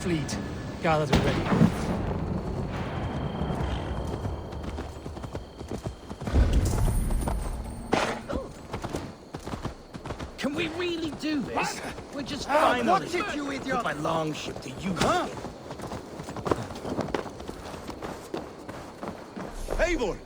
Fleet gathered already. Can we really do this? We're just finally... What's it, you idiot? Put my longship to use. Huh? Eivor!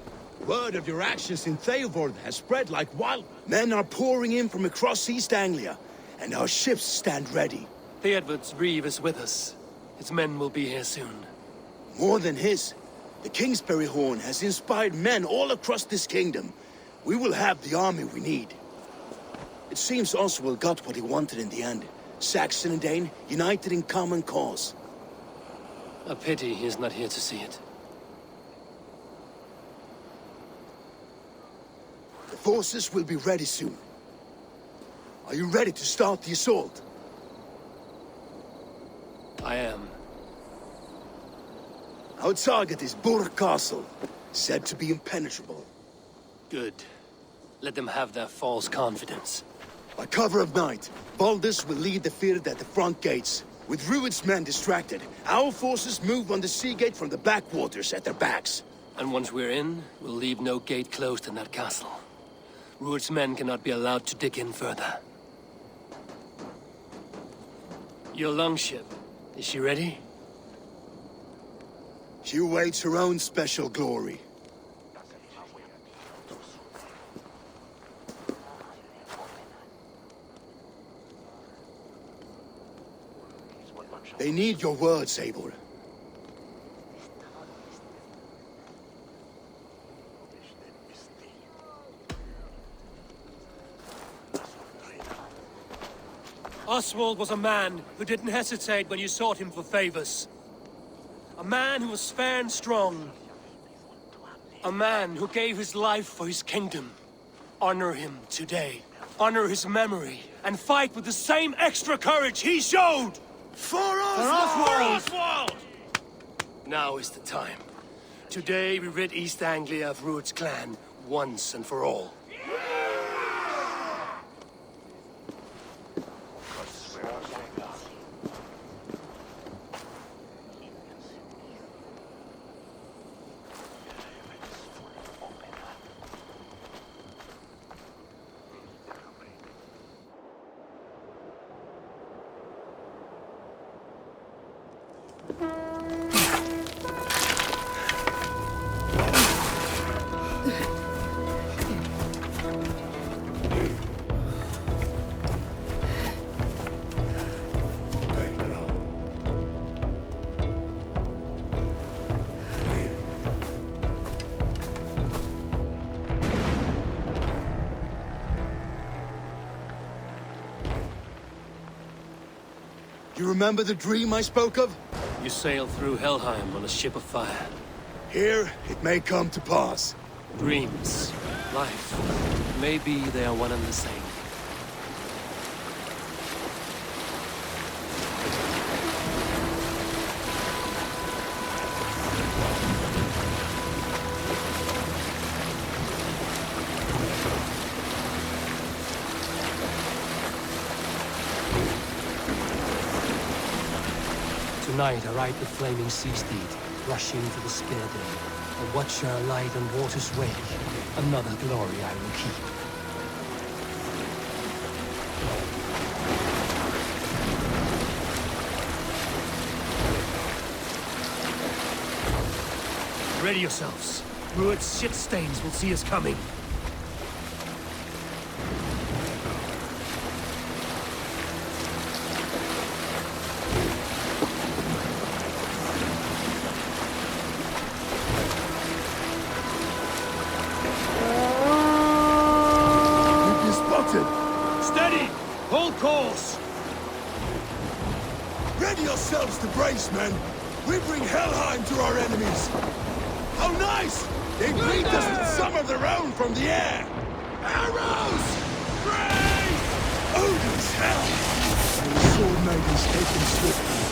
Word of your actions in Theodord has spread like wild. Men are pouring in from across East Anglia, and our ships stand ready. Theodward's reeve is with us. His men will be here soon. More than his, the Kingsbury Horn has inspired men all across this kingdom. We will have the army we need. It seems Oswald got what he wanted in the end. Saxon and Dane united in common cause. A pity he is not here to see it. The forces will be ready soon. Are you ready to start the assault? I am. Our target is Burg Castle, said to be impenetrable. Good. Let them have their false confidence. By cover of night, Baldus will lead the field at the front gates. With Rued's men distracted, our forces move on the sea gate from the backwaters at their backs. And once we're in, we'll leave no gate closed in that castle. Rued's men cannot be allowed to dig in further. Your longship, is she ready? She awaits her own special glory. They need your words, Eivor. Oswald was a man who didn't hesitate when you sought him for favors. A man who was fair and strong. A man who gave his life for his kingdom. Honor him today. Honor his memory. And fight with the same extra courage he showed! For Oswald! For Oswald! Now is the time. Today we rid East Anglia of Rued's clan once and for all. You remember the dream I spoke of? You sail through Helheim on a ship of fire. Here, it may come to pass. Dreams, life, maybe they are one and the same. Tonight I ride the flaming sea steed, rushing to the spear dale. A watcher light on water's wake. Another glory I will keep. Ready yourselves. Rued's shit stains will see us coming. Steady! Hold course! Ready yourselves to brace, men! We bring Helheim to our enemies! How nice! They greet us with some of their own from the air! Arrows! Brace! Odin's hell! And the sword maidens taken swiftly.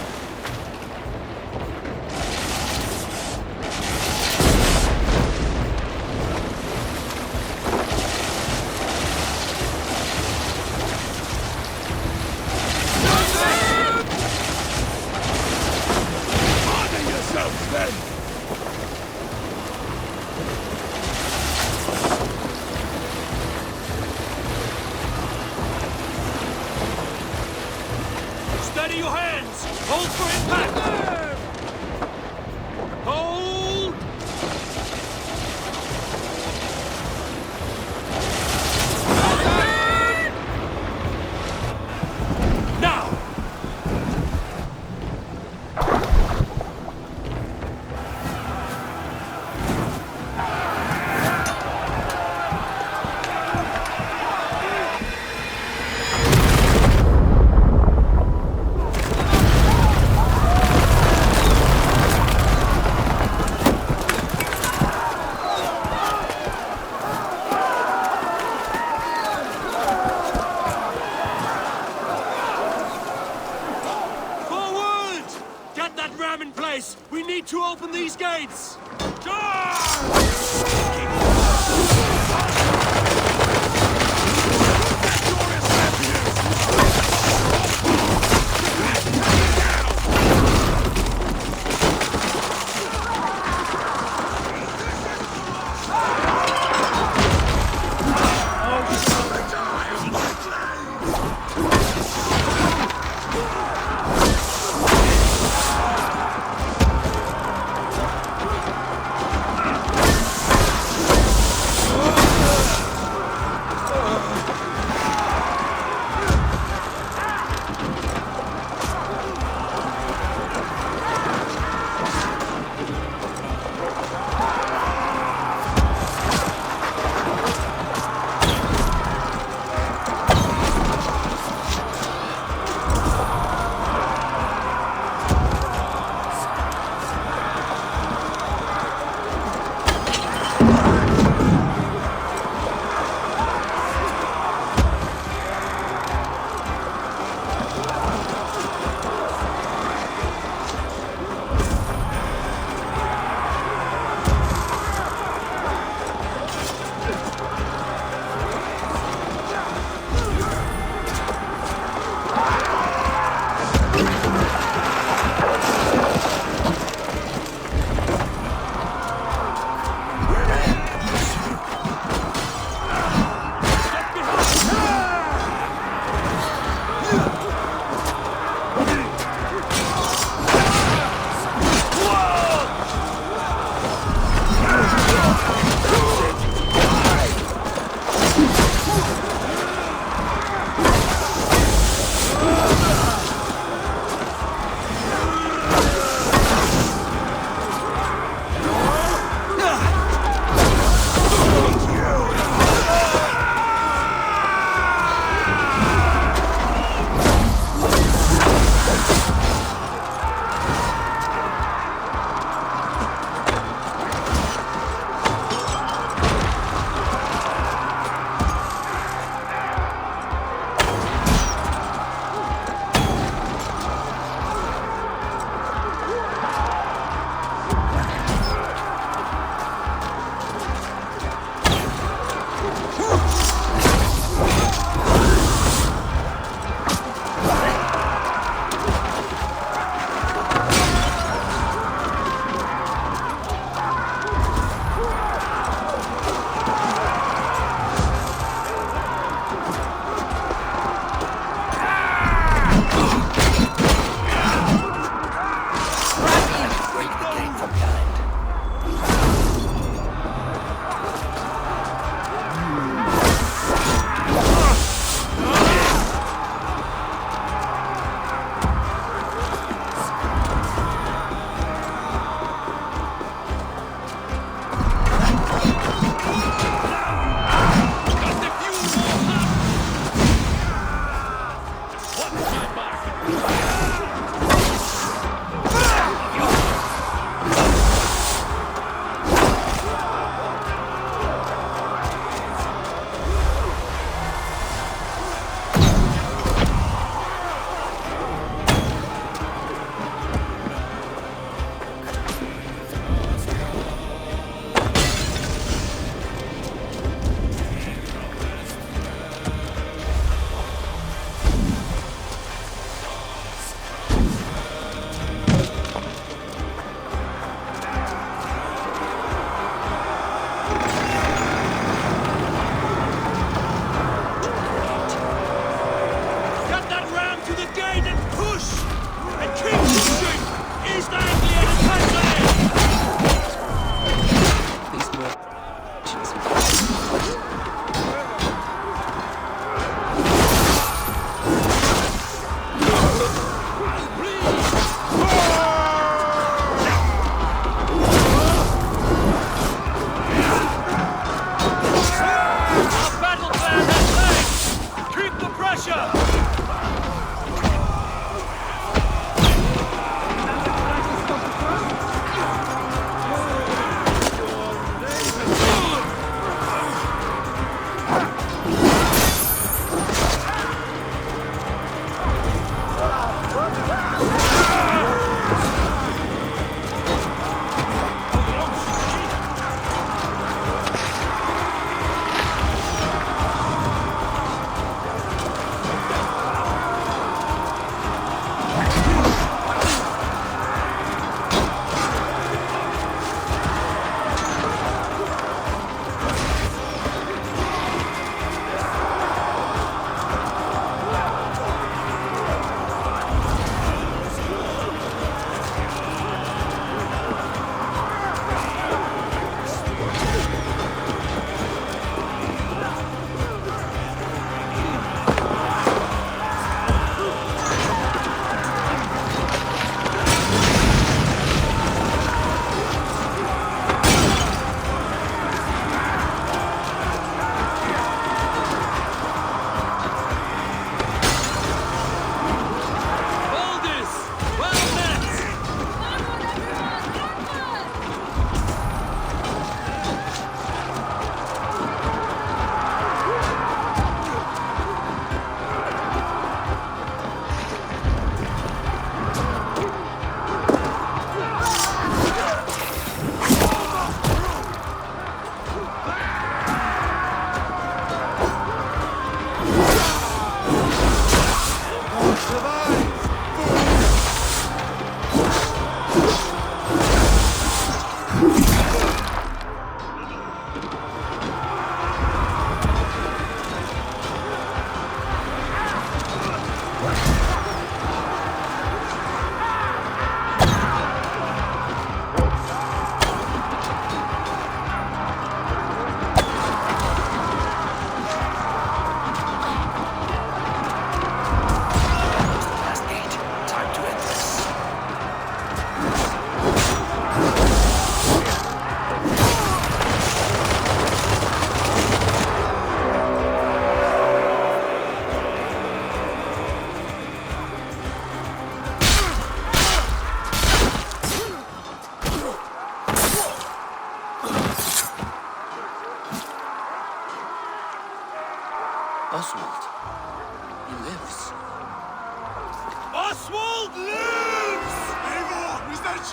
Hold for impact! Hold! Now! Forward! Get that ram in place! We need to open these gates!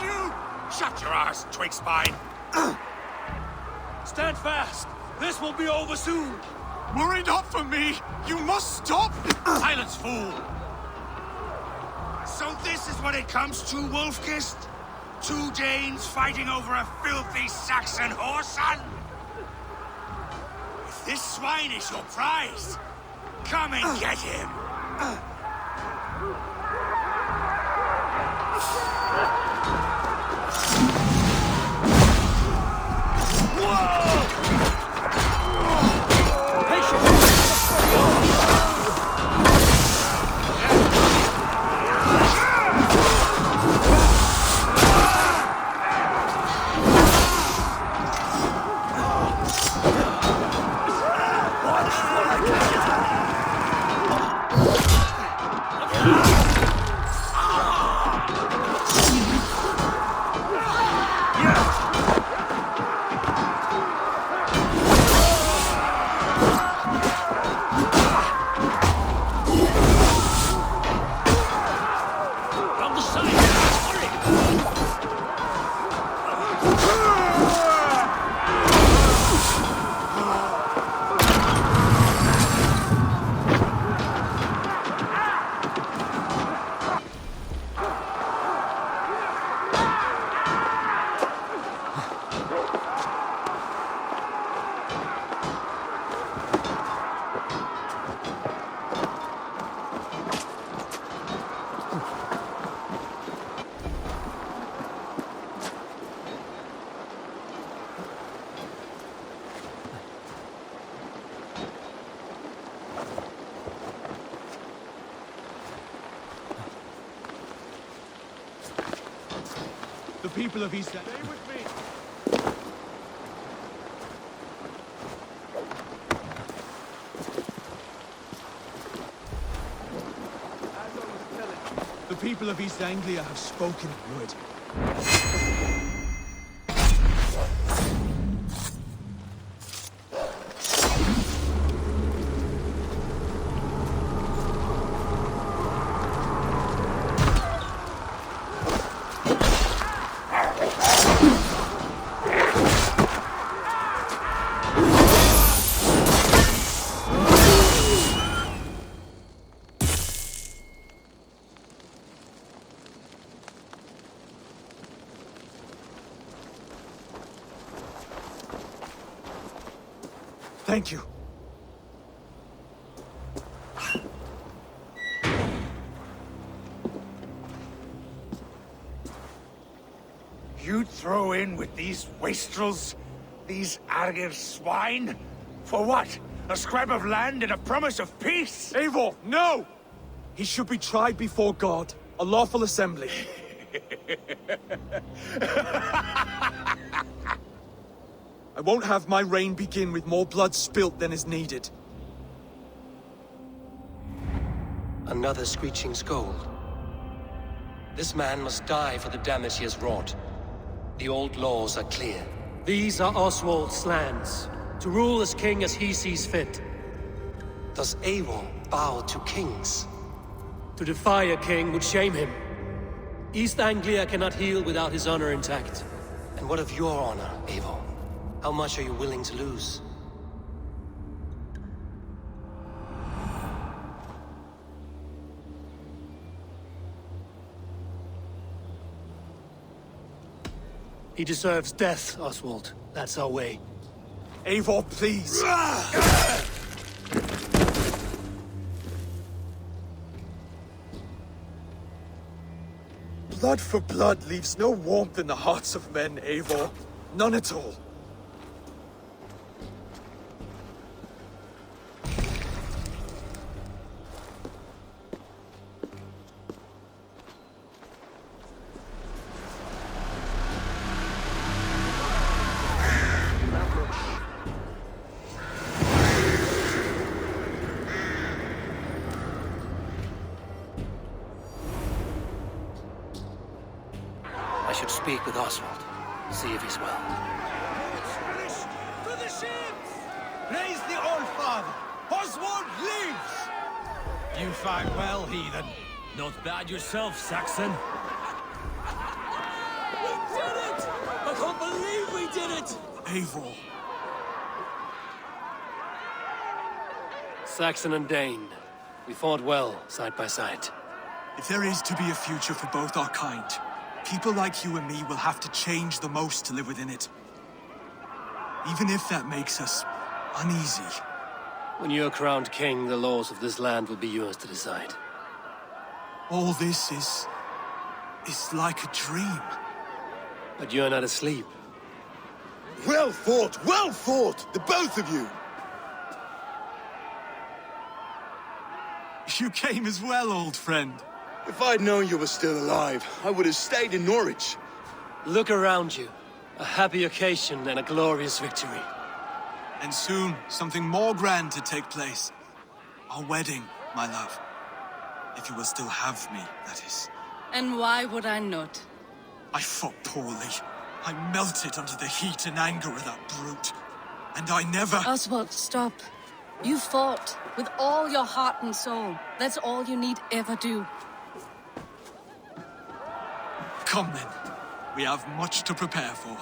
you! Shut your arse, twig spine! Stand fast! This will be over soon! Worry not for me! You must stop! Silence, fool! So this is what it comes to, Wolfkist? 2 Danes fighting over a filthy Saxon whoreson? If this swine is your prize, come and get him! The people of East... Stay with me! The people of East Anglia have spoken word. Thank you. You throw in with these wastrels? These Argir swine? For what? A scrap of land and a promise of peace? Eivor, no! He should be tried before God, a lawful assembly. I won't have my reign begin with more blood spilt than is needed. Another screeching scold. This man must die for the damage he has wrought. The old laws are clear. These are Oswald's lands, to rule as king as he sees fit. Does Eivor bow to kings? To defy a king would shame him. East Anglia cannot heal without his honor intact. And what of your honor, Eivor? How much are you willing to lose? He deserves death, Oswald. That's our way. Eivor, please! Blood for blood leaves no warmth in the hearts of men, Eivor. None at all. I should speak with Oswald. See if he's well. To the ships! Praise the All-Father! Oswald lives! You fight well, heathen. Not bad yourself, Saxon. Eivor. Saxon and Dane. We fought well, side by side. If there is to be a future for both our kind, people like you and me will have to change the most to live within it. Even if that makes us uneasy. When you're crowned king, the laws of this land will be yours to decide. All this is like a dream. But you're not asleep. Well fought, the both of you! You came as well, old friend. If I'd known you were still alive, I would have stayed in Norwich. Look around you. A happy occasion and a glorious victory. And soon, something more grand to take place. Our wedding, my love. If you will still have me, that is. And why would I not? I fought poorly. I melted under the heat and anger of that brute. And I never... Oswald, stop. You fought with all your heart and soul. That's all you need ever do. Come then. We have much to prepare for.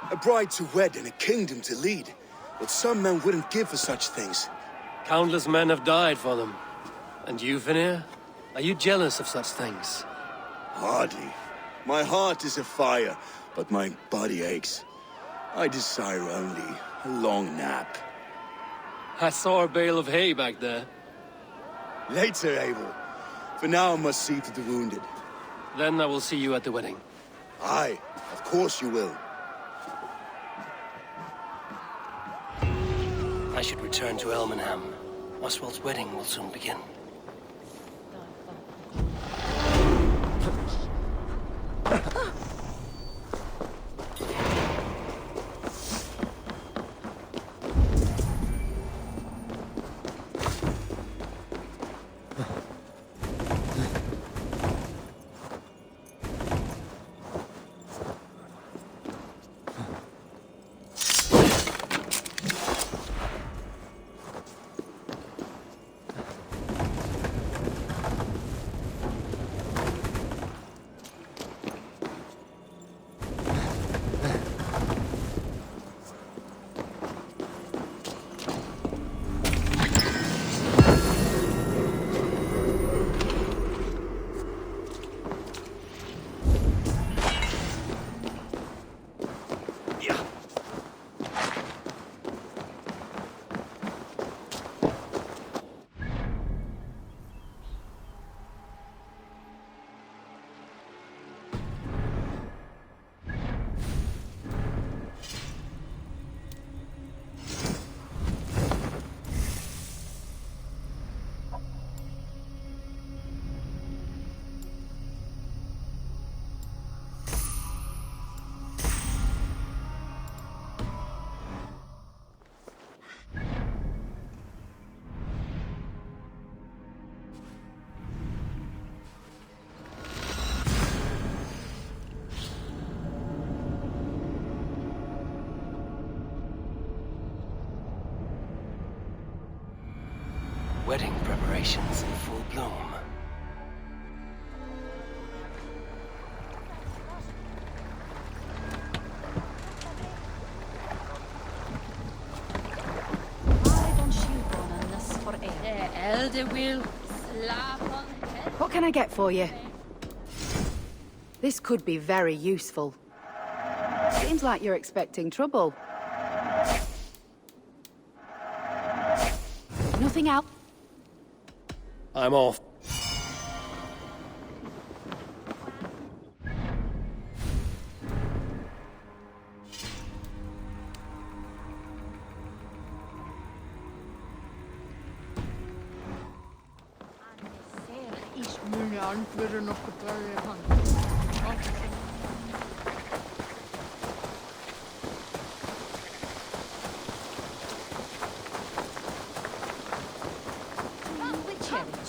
A bride to wed and a kingdom to lead. What some men wouldn't give for such things. Countless men have died for them. And you, Vanir? Are you jealous of such things? Hardly. My heart is afire, but my body aches. I desire only a long nap. I saw a bale of hay back there. Later, Abel. For now, I must see to the wounded. Then I will see you at the wedding. Aye, of course you will. I should return to Elmenham. Oswald's wedding will soon begin. Wedding preparations in full bloom. What can I get for you? This could be very useful. Seems like you're expecting trouble. Nothing out. I'm off.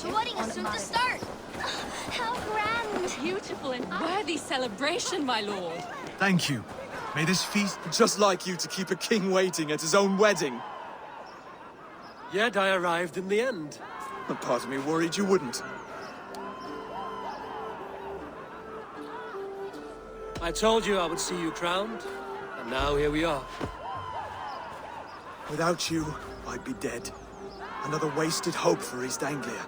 The wedding is soon to start! How grand! Beautiful and worthy celebration, my lord. Thank you. May this feast... Just like you to keep a king waiting at his own wedding. Yet I arrived in the end. A part of me worried you wouldn't. I told you I would see you crowned, and now here we are. Without you, I'd be dead. Another wasted hope for East Anglia.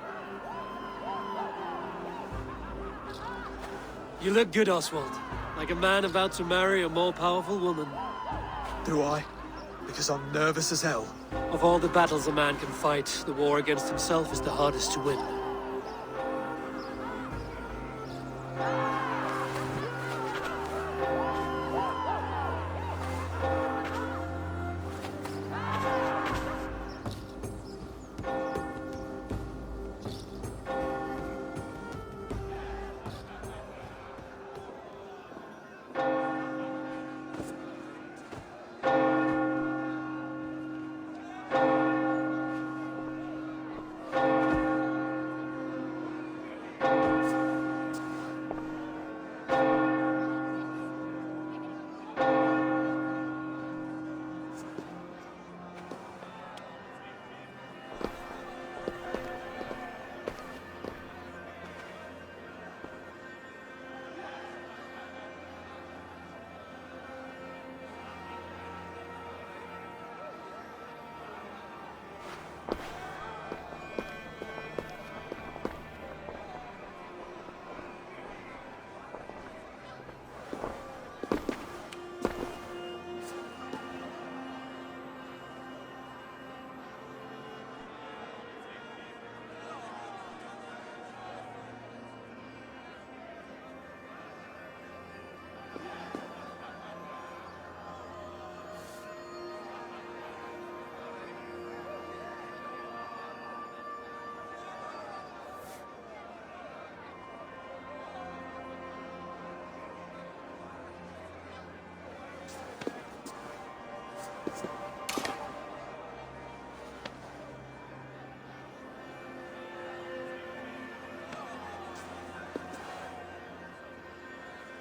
You look good, Oswald. Like a man about to marry a more powerful woman. Do I? Because I'm nervous as hell. Of all the battles a man can fight, the war against himself is the hardest to win.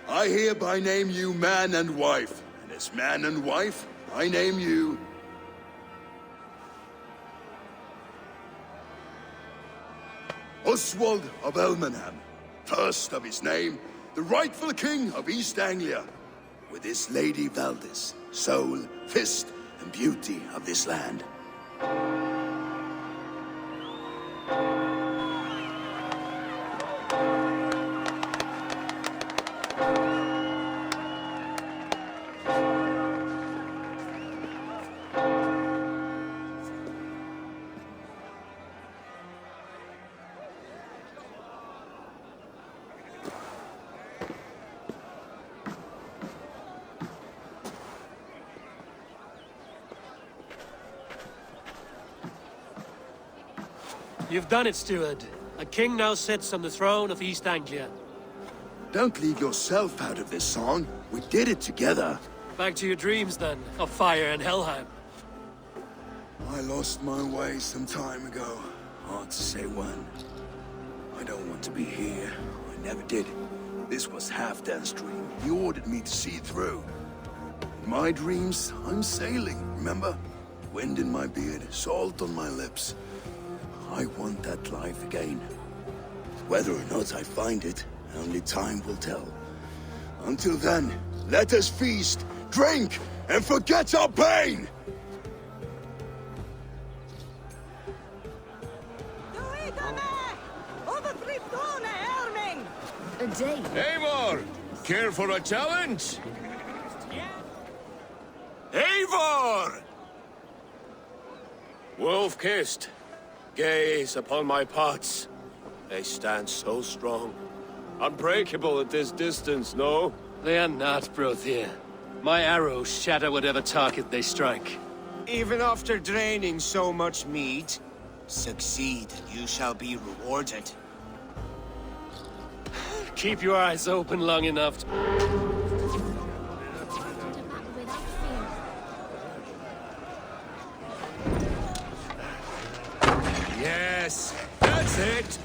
I hereby name you man and wife, and as man and wife, I name you... Oswald of Elmenham, first of his name, the rightful king of East Anglia, with his lady Valdis, soul, fist, and beauty of this land. You've done it, steward. A king now sits on the throne of East Anglia. Don't leave yourself out of this song. We did it together. Back to your dreams, then, of fire and Helheim. I lost my way some time ago. Hard to say when. I don't want to be here. I never did. This was Halfdan's dream. He ordered me to see through. In my dreams, I'm sailing, remember? Wind in my beard, salt on my lips. I want that life again. Whether or not I find it, only time will tell. Until then, let us feast, drink, and forget our pain! A day. Eivor! Care for a challenge? Eivor! Wolf-kissed. Gaze upon my pots. They stand so strong. Unbreakable at this distance, no? They are not, Brothir. My arrows shatter whatever target they strike. Even after draining so much mead, succeed and you shall be rewarded. Keep your eyes open long enough to... Yes, that's it!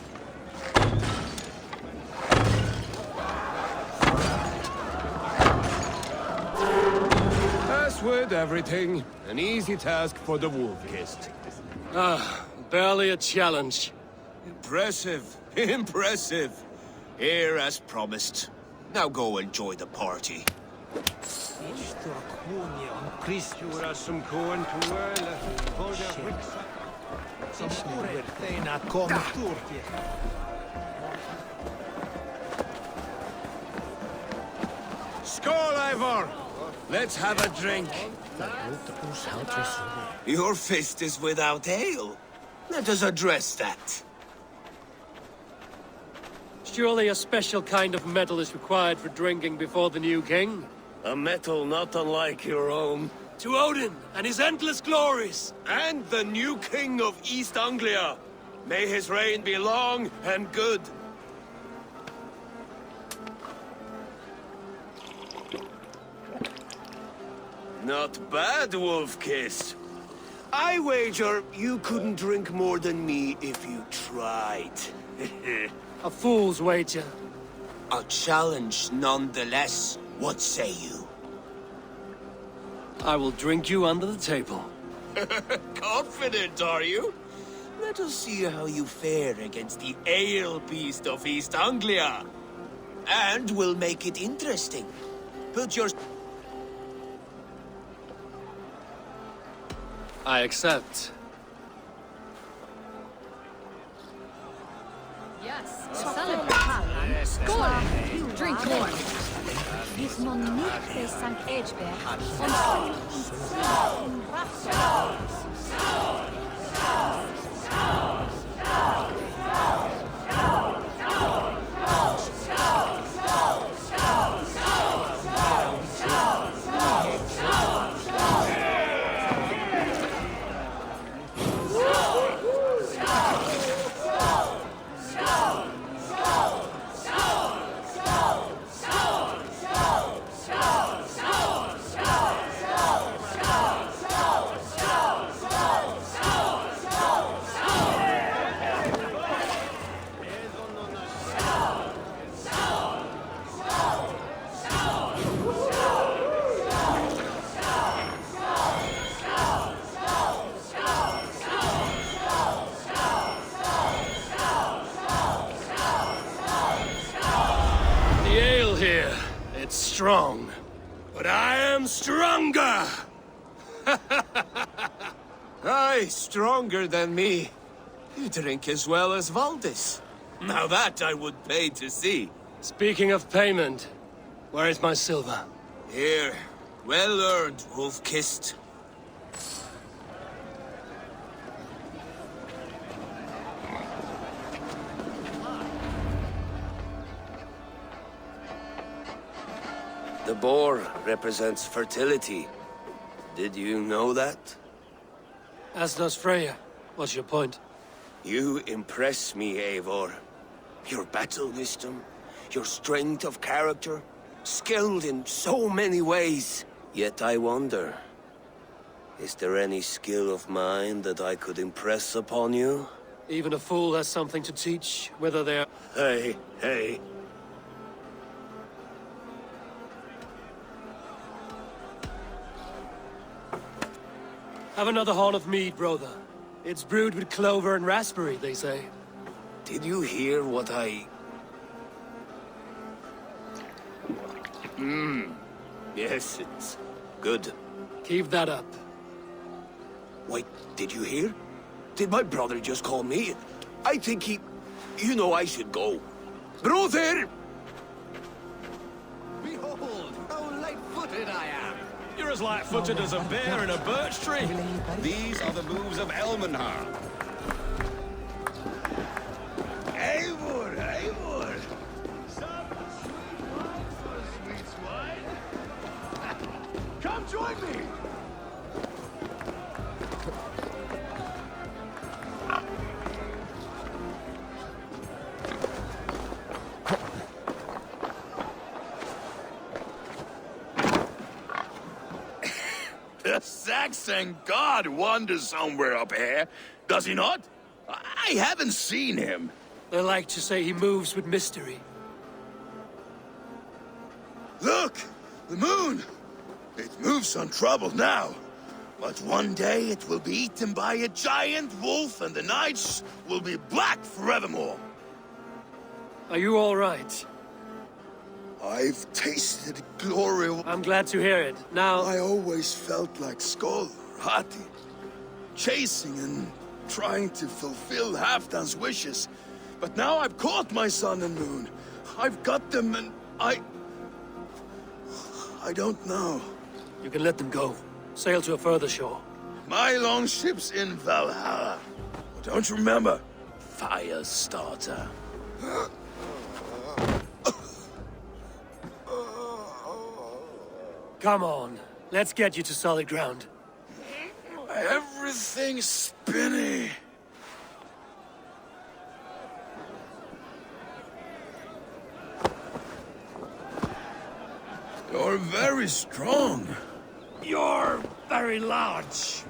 As with everything, an easy task for the wolf-kissed. Barely a challenge. Impressive, impressive. Here as promised. Now go enjoy the party. Skål, Eivor! Let's have a drink. Your fist is without ale. Let us address that. Surely a special kind of metal is required for drinking before the new king? A metal not unlike your own. To Odin and his endless glories! And the new king of East Anglia. May his reign be long and good. Not bad, Wolf-Kiss. I wager you couldn't drink more than me if you tried. A fool's wager. A challenge nonetheless. What say you? I will drink you under the table. Confident, are you? Let us see how you fare against the ale beast of East Anglia. And we'll make it interesting. Put your... I accept. Yes. Skål! Drink more. Hvis man nicht St. Edgeberg strong, but I am stronger! Aye, stronger than me. You drink as well as Valdis. Now that I would pay to see. Speaking of payment, where is my silver? Here, well earned, wolf-kissed. The boar represents fertility. Did you know that? As does Freya. What's your point? You impress me, Eivor. Your battle wisdom, your strength of character, skilled in so many ways. Yet I wonder, is there any skill of mine that I could impress upon you? Even a fool has something to teach, whether they're... Hey. Have another horn of mead, brother. It's brewed with clover and raspberry, they say. Did you hear what I... Yes, it's good. Keep that up. Wait, did you hear? Did my brother just call me? I think he... You know I should go. Brother! Behold, how light-footed I am! You're as light-footed as a bear in a birch tree. These are the moves of Elmenhar. Eivor! Some sweet wine for a sweet swine. Come join me! The Saxon god wanders somewhere up here, does he not? I haven't seen him. They like to say he moves with mystery. Look! The moon! It moves untroubled now. But one day it will be eaten by a giant wolf and the nights will be black forevermore. Are you all right? I've tasted glory. I'm glad to hear it. Now... I always felt like Skoll, Hati, chasing and trying to fulfill Halfdan's wishes. But now I've caught my sun and moon. I've got them and I don't know. You can let them go. Sail to a further shore. My longship's in Valhalla. Don't you remember? Fire starter. Come on. Let's get you to solid ground. Everything's spinny. You're very strong. You're very large.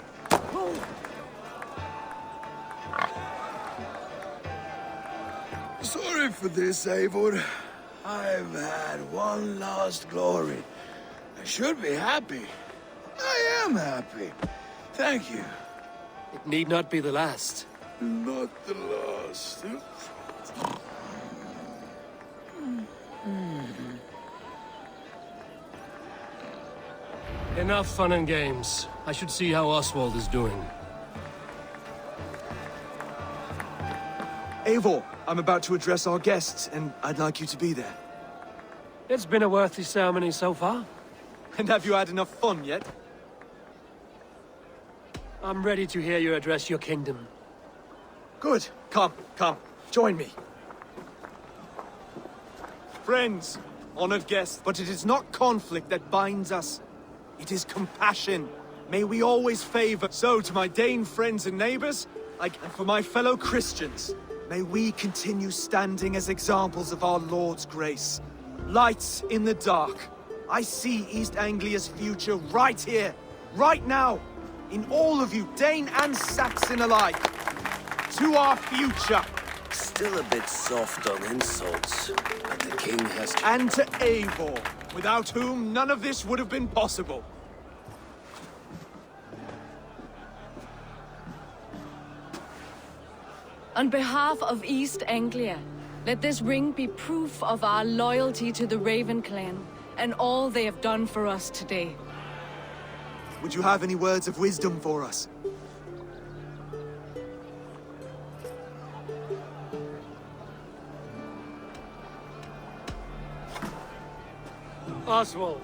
Sorry for this, Eivor. I've had one last glory. I should be happy. I am happy. Thank you. It need not be the last. Not the last. Enough fun and games. I should see how Oswald is doing. Eivor, I'm about to address our guests, and I'd like you to be there. It's been a worthy ceremony so far. And have you had enough fun yet? I'm ready to hear you address your kingdom. Good. Come. Join me. Friends, honored guests, but it is not conflict that binds us. It is compassion. May we always favor. So, to my Dane friends and neighbors, and for my fellow Christians, may we continue standing as examples of our Lord's grace. Lights in the dark. I see East Anglia's future right here, right now, in all of you, Dane and Saxon alike. To our future. Still a bit soft on insults, but the king has to... And to Eivor, without whom none of this would have been possible. On behalf of East Anglia, let this ring be proof of our loyalty to the Raven clan and all they have done for us today. Would you have any words of wisdom for us? Oswald,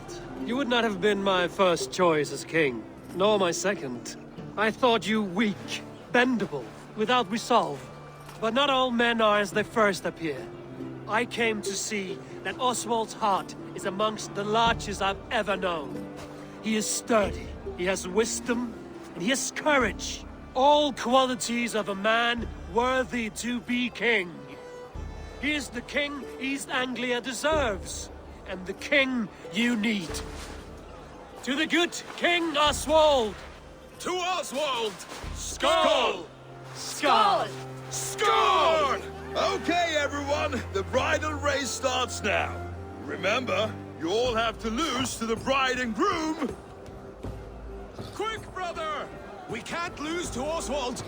you would not have been my first choice as king, nor my second. I thought you weak, bendable, without resolve. But not all men are as they first appear. I came to see that Oswald's heart is amongst the largest I've ever known. He is sturdy, he has wisdom, and he has courage. All qualities of a man worthy to be king. He is the king East Anglia deserves, and the king you need. To the good King Oswald! To Oswald! Skål! Skål! Score! Okay, everyone, the bridal race starts now. Remember, you all have to lose to the bride and groom. Quick, brother! We can't lose to Oswald!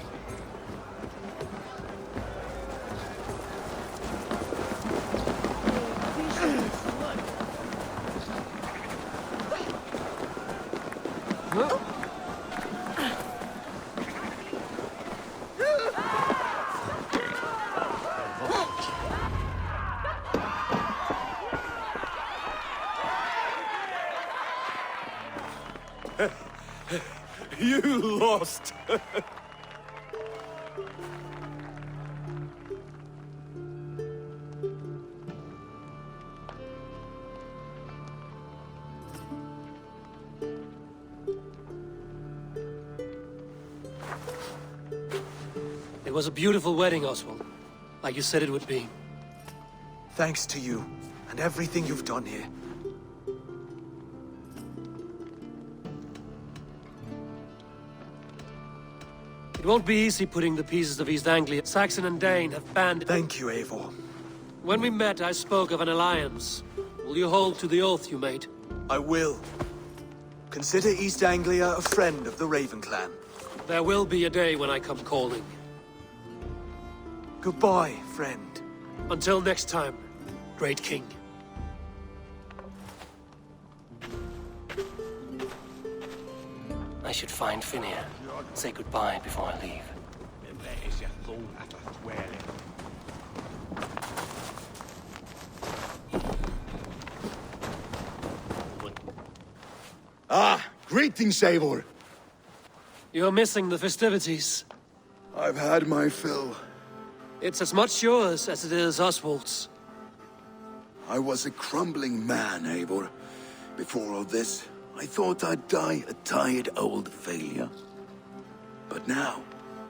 You lost! It was a beautiful wedding, Oswald. Like you said it would be. Thanks to you, and everything you've done here. It won't be easy putting the pieces of East Anglia. Saxon and Dane have banded... Thank you, Eivor. When we met, I spoke of an alliance. Will you hold to the oath you made? I will. Consider East Anglia a friend of the Raven clan. There will be a day when I come calling. Goodbye, friend. Until next time, great king. should find Finir. Say goodbye before I leave. Ah, greetings, Eivor. You're missing the festivities. I've had my fill. It's as much yours as it is Oswald's. I was a crumbling man, Eivor. Before all this, I thought I'd die a tired old failure. But now,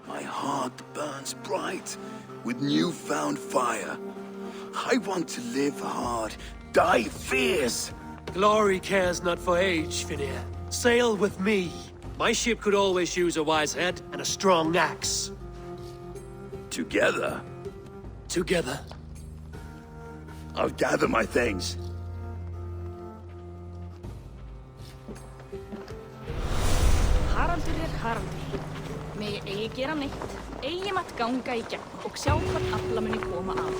my heart burns bright with newfound fire. I want to live hard, die fierce. Glory cares not for age, Finir. Sail with me. My ship could always use a wise head and a strong axe. Together, Together. I'll gather my things. Haraldur Haraldur. Megi eigi gera neitt, eigi mátt ganga í gegn og sjá hvort afla muni koma að.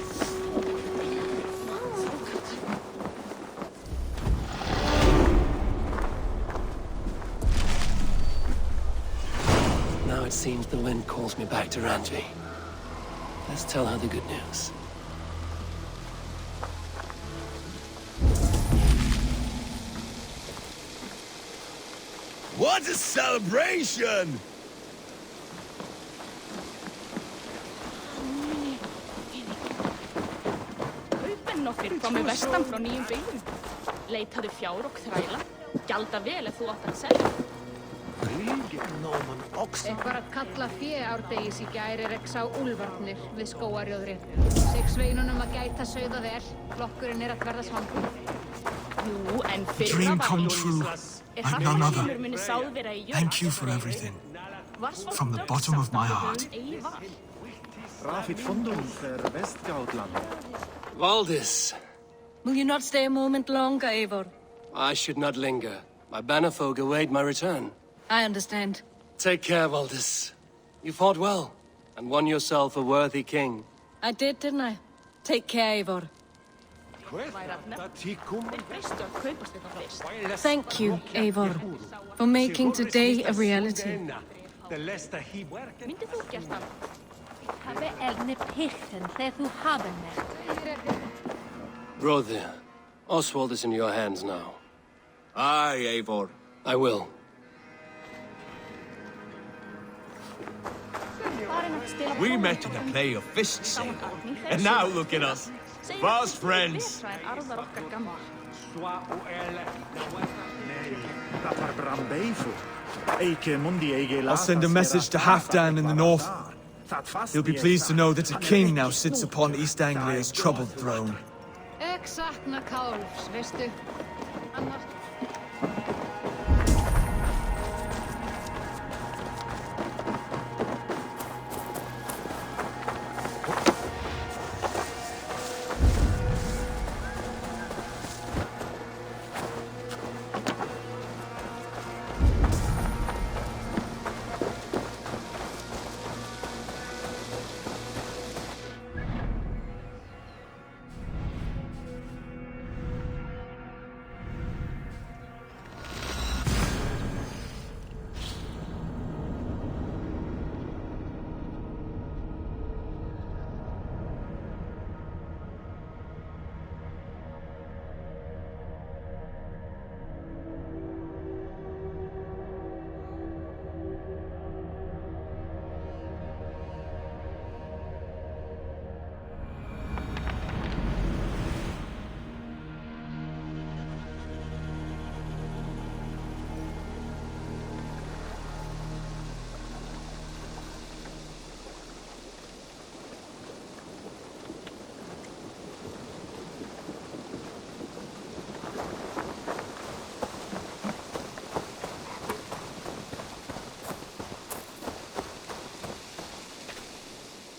Now it seems the wind calls me back to Randvi. Let's tell her the good news. What a celebration! Kaupmenn okkar komu vestan frá nýjum byggðum. Leitaðu fjár og þræla. Gjalda vel ef þú átt að selja. Eitthvað að kalla fé árdegis í gær ekki sá úlfarnir við skógarjóðri. Seg sveinunum að gæta sauða vel. Flokkurinn að verða svangur. Jú, en fyrra Dream var come true, like none other. muni sáð vera í jörð. Thank you for everything, from the bottom of my heart. Valdis, Will you not stay a moment longer, Eivor? I should not linger. My bannerfolk await my return. I understand. Take care, Valdis. You fought well, and won yourself a worthy king. I did, didn't I? Take care, Eivor. Thank you, Eivor, for making today a reality. Myndið þú gert hann? Hafi elni pyrten þegar þú hafi með. Brother, Oswald is in your hands now. Aye, Eivor. I will. We met in a play of fists, Eivor. And now look at us. Fast friends. I'll send a message to Halfdan in the north. He'll be pleased to know that a king now sits upon East Anglia's troubled throne. Ek sakna kálfs, veistu. Annars...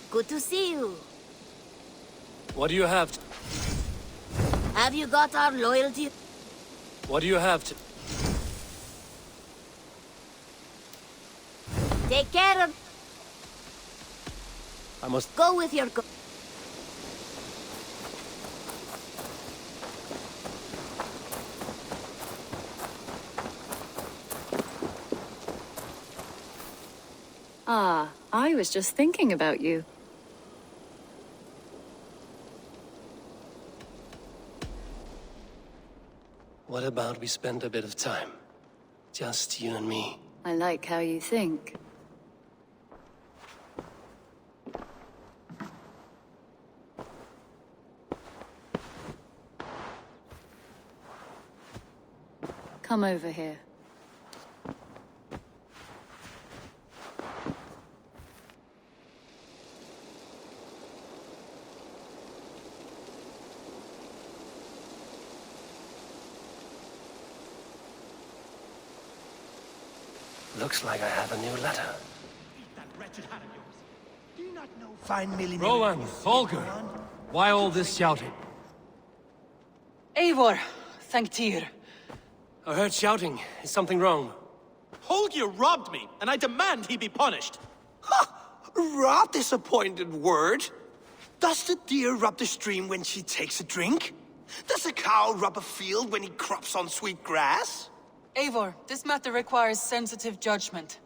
Good to see you. What do you have to... Have you got our loyalty? What do you have to... Take care of... I must... Go with your... Ah, I was just thinking about you. What about we spend a bit of time? Just you and me. I like how you think. Come over here. Looks like I have a new letter. Rowan, Holger, why all this shouting? Eivor, thank Tyr. I heard shouting. Is something wrong? Holger robbed me, and I demand he be punished. Rot this appointed word. Does the deer rub the stream when she takes a drink? Does a cow rub a field when he crops on sweet grass? Eivor, this matter requires sensitive judgment.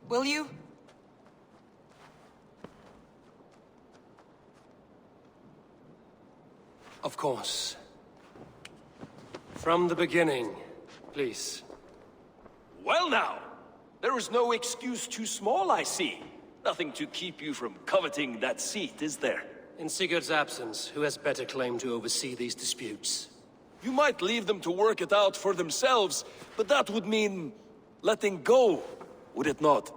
Will you? Of course. From the beginning, please. Well now, there is no excuse too small, I see. Nothing to keep you from coveting that seat, is there? In Sigurd's absence, who has better claim to oversee these disputes? You might leave them to work it out for themselves, but that would mean letting go, would it not?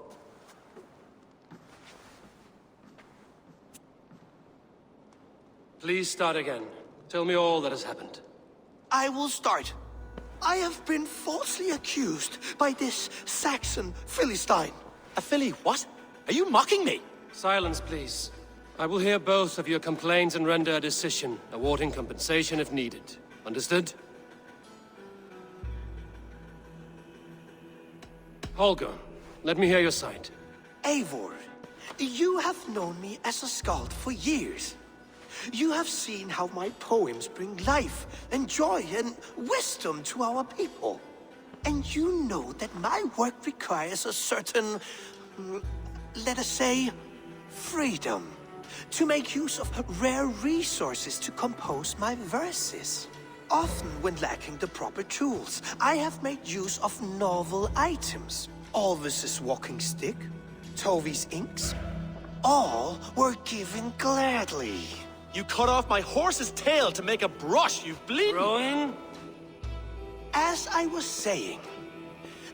Please start again. Tell me all that has happened. I will start. I have been falsely accused by this Saxon Philistine. A Philly what? Are you mocking me? Silence, please. I will hear both of your complaints and render a decision, awarding compensation if needed. Understood? Holger, let me hear your side. Eivor, you have known me as a skald for years. You have seen how my poems bring life and joy and wisdom to our people. And you know that my work requires a certain, let us say, freedom to make use of rare resources to compose my verses. Often when lacking the proper tools, I have made use of novel items. Alvis's walking stick, Tovi's inks, all were given gladly. You cut off my horse's tail to make a brush, you bleeding... Rowan? As I was saying,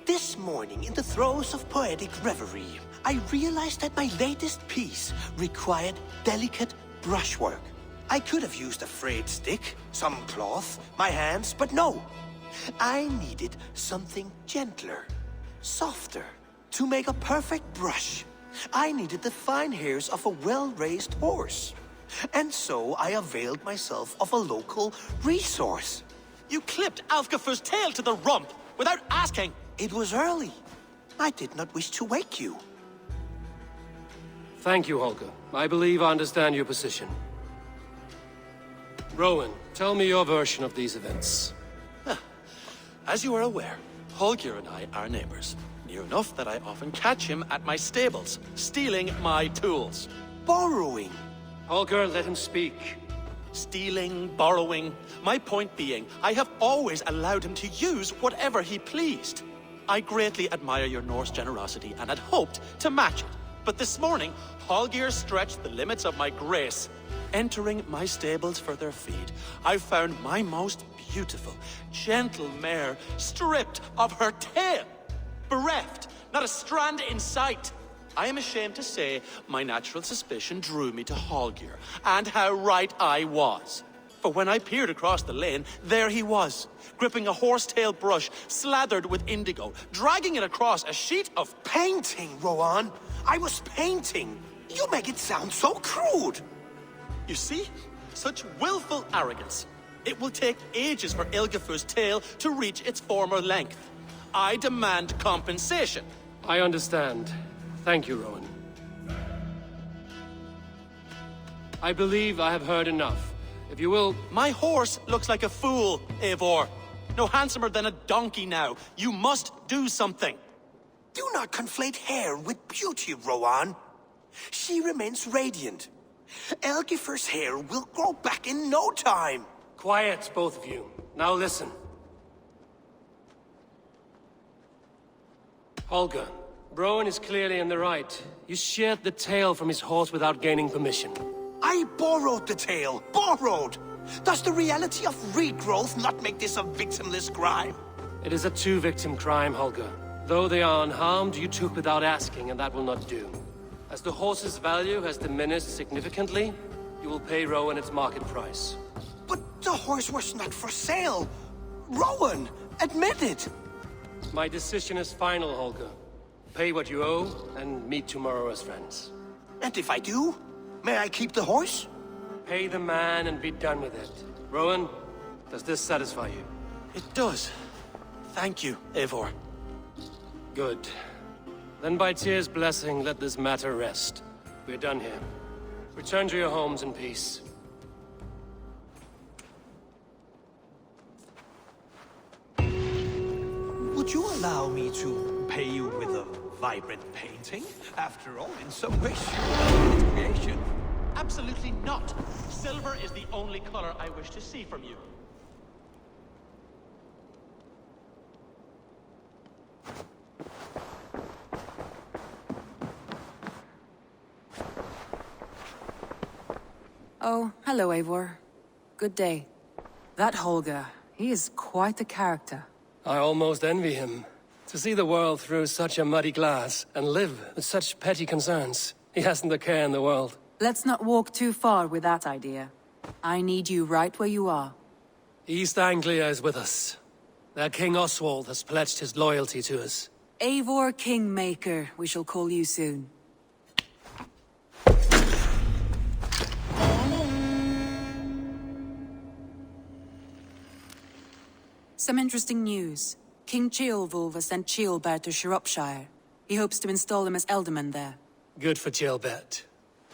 this morning in the throes of poetic reverie, I realized that my latest piece required delicate brushwork. I could have used a frayed stick, some cloth, my hands, but no. I needed something gentler, softer. To make a perfect brush, I needed the fine hairs of a well-raised horse. And so I availed myself of a local resource. You clipped Alfgafur's tail to the rump without asking. It was early. I did not wish to wake you. Thank you, Holger. I believe I understand your position. Rowan, tell me your version of these events. As you are aware, Holger and I are neighbors. Near enough that I often catch him at my stables, stealing my tools. Borrowing. Holger, let him speak. Stealing, borrowing. My point being, I have always allowed him to use whatever he pleased. I greatly admire your Norse generosity and had hoped to match it. But this morning, Holger stretched the limits of my grace. Entering my stables for their feed, I found my most beautiful, gentle mare stripped of her tail. Bereft, not a strand in sight. I am ashamed to say my natural suspicion drew me to Holger, and how right I was. For when I peered across the lane, there he was, gripping a horsetail brush slathered with indigo, dragging it across a sheet of painting, Rowan. I was painting. You make it sound so crude. You see? Such willful arrogance. It will take ages for Ilgafur's tail to reach its former length. I demand compensation. I understand. Thank you, Rowan. I believe I have heard enough. If you will... My horse looks like a fool, Eivor. No handsomer than a donkey now. You must do something. Do not conflate hair with beauty, Rowan. She remains radiant. Elgifer's hair will grow back in no time. Quiet, both of you. Now listen. Holger, Rowan is clearly in the right. You sheared the tail from his horse without gaining permission. I borrowed the tail. Borrowed! Does the reality of regrowth not make this a victimless crime? It is a two-victim crime, Holger. Though they are unharmed, you took without asking, and that will not do. As the horse's value has diminished significantly, you will pay Rowan its market price. But the horse was not for sale. Rowan, admit it. My decision is final, Holger. Pay what you owe, and meet tomorrow as friends. And if I do, may I keep the horse? Pay the man and be done with it. Rowan, does this satisfy you? It does. Thank you, Eivor. Good. Then by Tyr's blessing, let this matter rest. We're done here. Return to your homes in peace. Would you allow me to pay you with a vibrant painting? After all, in some ways, you are its creation. Absolutely not. Silver is the only color I wish to see from you. Oh, hello, Eivor. Good day. That Holger, he is quite the character. I almost envy him. To see the world through such a muddy glass, and live with such petty concerns. He hasn't a care in the world. Let's not walk too far with that idea. I need you right where you are. East Anglia is with us. Their King Oswald has pledged his loyalty to us. Eivor Kingmaker, we shall call you soon. Some interesting news. King Ceolwulf has sent Ceolbert to Shropshire. He hopes to install him as Elderman there. Good for Ceolbert.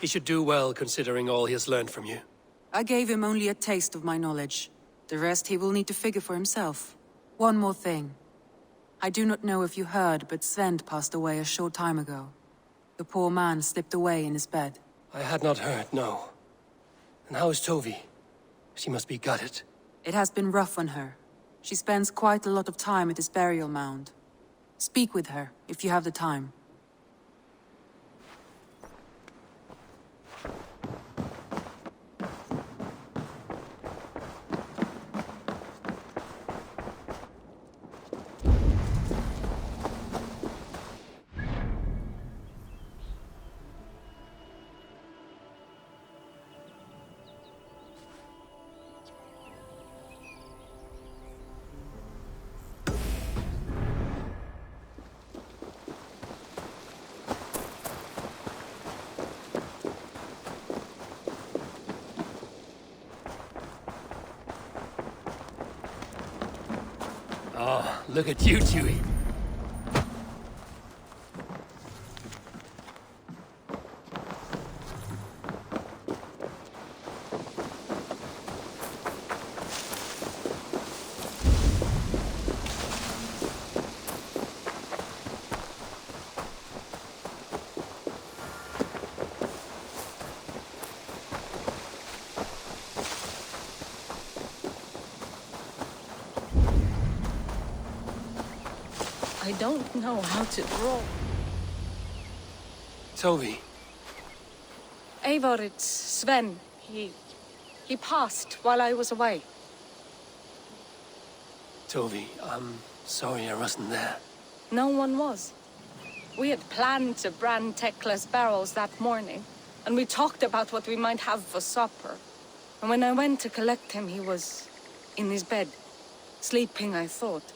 He should do well considering all he has learned from you. I gave him only a taste of my knowledge. The rest he will need to figure for himself. One more thing. I do not know if you heard, but Svend passed away a short time ago. The poor man slipped away in his bed. I had not heard, no. And how is Tovi? She must be gutted. It has been rough on her. She spends quite a lot of time at his burial mound. Speak with her, if you have the time. Oh, look at you, Chewie. I don't know how to draw. Tovi. Eivor, it's Sven. He passed while I was away. Tovi, I'm sorry I wasn't there. No one was. We had planned to brand Tekla's barrels that morning, and we talked about what we might have for supper. And when I went to collect him, he was in his bed. Sleeping, I thought.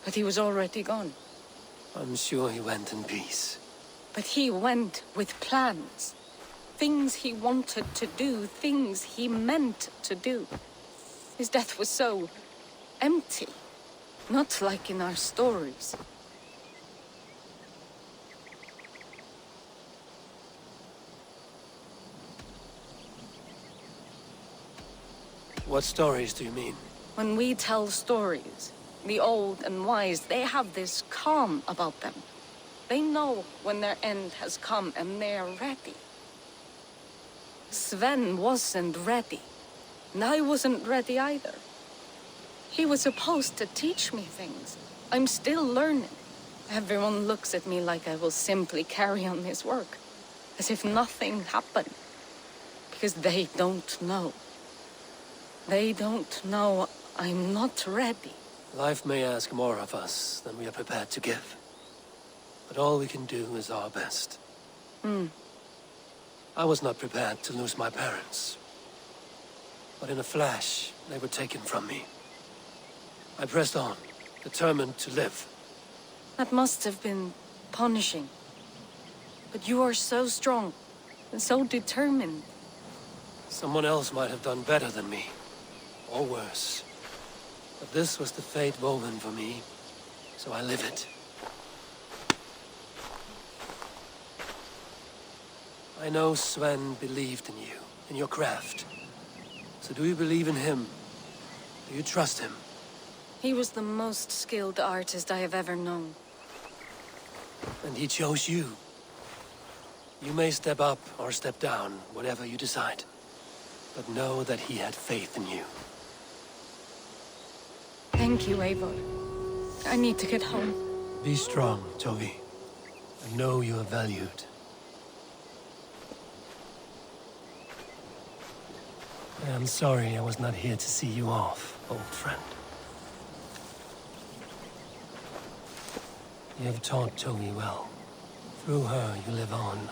But he was already gone. I'm sure he went in peace. But he went with plans. Things he wanted to do, things he meant to do. His death was so empty. Not like in our stories. What stories do you mean? When we tell stories, the old and wise, they have this calm about them. They know when their end has come and they're ready. Sven wasn't ready, and I wasn't ready either. He was supposed to teach me things. I'm still learning. Everyone looks at me like I will simply carry on his work, as if nothing happened. Because they don't know. They don't know I'm not ready. Life may ask more of us than we are prepared to give. But all we can do is our best. I was not prepared to lose my parents. But in a flash, they were taken from me. I pressed on, determined to live. That must have been punishing. But you are so strong and so determined. Someone else might have done better than me, or worse. But this was the fate woven for me, so I live it. I know Sven believed in you, in your craft. So do you believe in him? Do you trust him? He was the most skilled artist I have ever known. And he chose you. You may step up or step down, whatever you decide. But know that he had faith in you. Thank you, Eivor. I need to get home. Be strong, Tovi. And know you are valued. I am sorry I was not here to see you off, old friend. You have taught Tovi well. Through her, you live on.